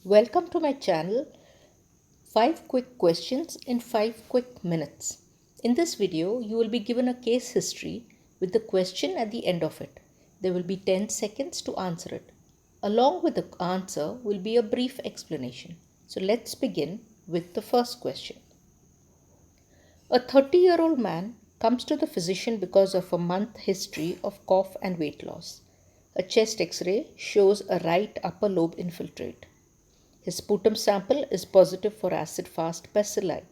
Welcome to my channel 5 quick questions in 5 quick minutes. In this video, you will be given a case history with the question at the end of it. There will be 10 seconds to answer it. Along with the answer will be a brief explanation. So let's begin with the first question. A 30-year-old man comes to the physician because of a month history of cough and weight loss. A chest x-ray shows a right upper lobe infiltrate. His sputum sample is positive for acid-fast bacilli.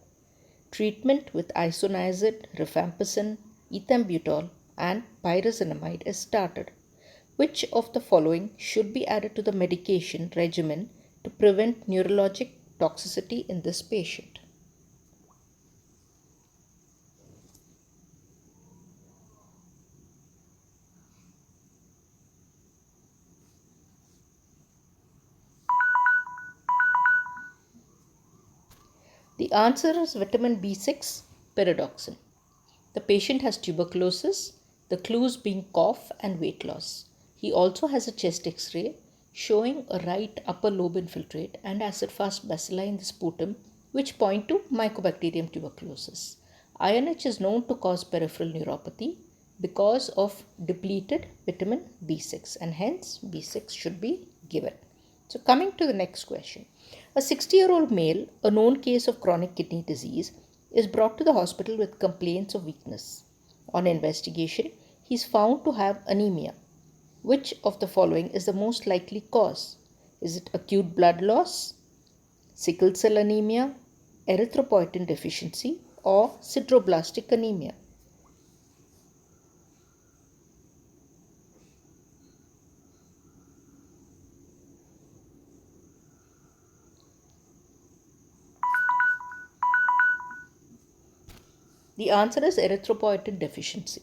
Treatment with isoniazid, rifampicin, ethambutol, and pyrazinamide is started. Which of the following should be added to the medication regimen to prevent neurologic toxicity in this patient? The answer is vitamin B6 pyridoxine. The patient has tuberculosis, the clues being cough and weight loss. He also has a chest x-ray showing a right upper lobe infiltrate and acid-fast bacilli in the sputum which point to Mycobacterium tuberculosis. INH is known to cause peripheral neuropathy because of depleted vitamin B6 and hence B6 should be given. So coming to the next question. A 60-year-old male, a known case of chronic kidney disease, is brought to the hospital with complaints of weakness. On investigation, he is found to have anemia. Which of the following is the most likely cause? Is it acute blood loss, sickle cell anemia, erythropoietin deficiency, or sideroblastic anemia? The answer is erythropoietin deficiency.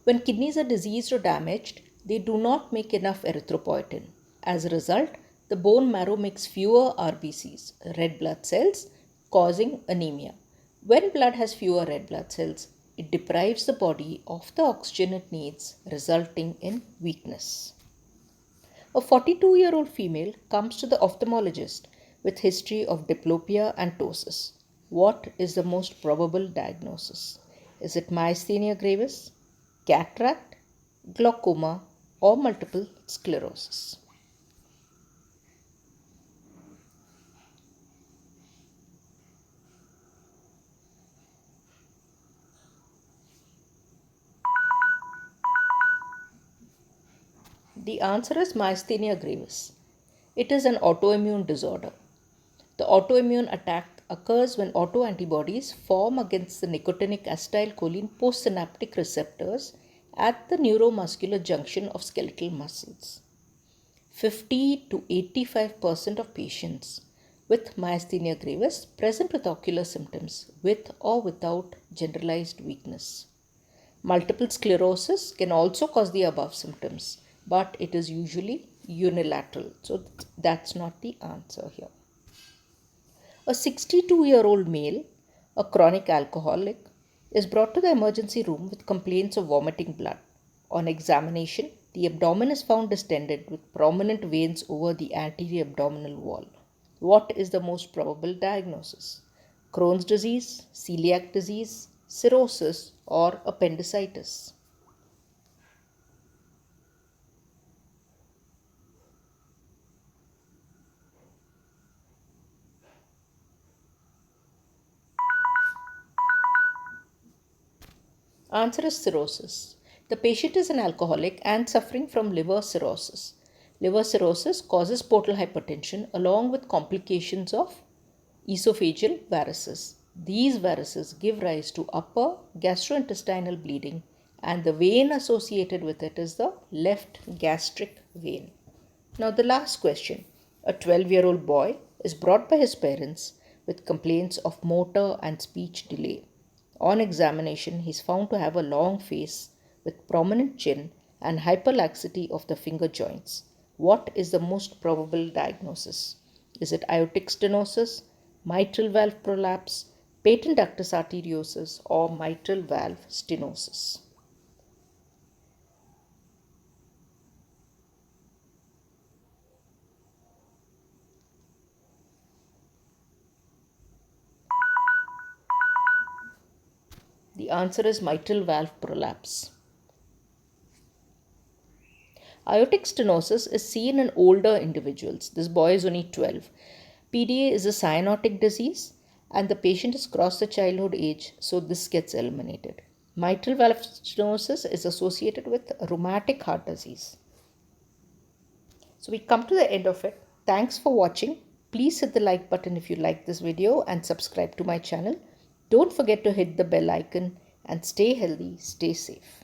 When kidneys are diseased or damaged, they do not make enough erythropoietin. As a result, the bone marrow makes fewer RBCs, red blood cells, causing anemia. When blood has fewer red blood cells, it deprives the body of the oxygen it needs, resulting in weakness. A 42-year-old female comes to the ophthalmologist with history of diplopia and ptosis. What is the most probable diagnosis? Is it myasthenia gravis, cataract, glaucoma, or multiple sclerosis? The answer is myasthenia gravis. It is an autoimmune disorder. The autoimmune attack occurs when autoantibodies form against the nicotinic acetylcholine postsynaptic receptors at the neuromuscular junction of skeletal muscles. 50 to 85% of patients with myasthenia gravis present with ocular symptoms with or without generalized weakness. Multiple sclerosis can also cause the above symptoms, but it is usually unilateral. So that's not the answer here. A 62-year-old male, a chronic alcoholic, is brought to the emergency room with complaints of vomiting blood. On examination, the abdomen is found distended with prominent veins over the anterior abdominal wall. What is the most probable diagnosis? Crohn's disease, celiac disease, cirrhosis, or appendicitis? Answer is cirrhosis. The patient is an alcoholic and suffering from liver cirrhosis. Liver cirrhosis causes portal hypertension along with complications of esophageal varices. These varices give rise to upper gastrointestinal bleeding, and the vein associated with it is the left gastric vein. Now, the last question. A 12-year-old boy is brought by his parents with complaints of motor and speech delay. On examination, he is found to have a long face with prominent chin and hyperlaxity of the finger joints. What is the most probable diagnosis? Is it aortic stenosis, mitral valve prolapse, patent ductus arteriosus, or mitral valve stenosis? The answer is mitral valve prolapse. Aortic stenosis is seen in older individuals. This boy is only 12. PDA is a cyanotic disease and the patient has crossed the childhood age, so this gets eliminated. Mitral valve stenosis is associated with rheumatic heart disease. So we come to the end of it. Thanks for watching. Please hit the like button if you like this video and subscribe to my channel. Don't forget to hit the bell icon and stay healthy, stay safe.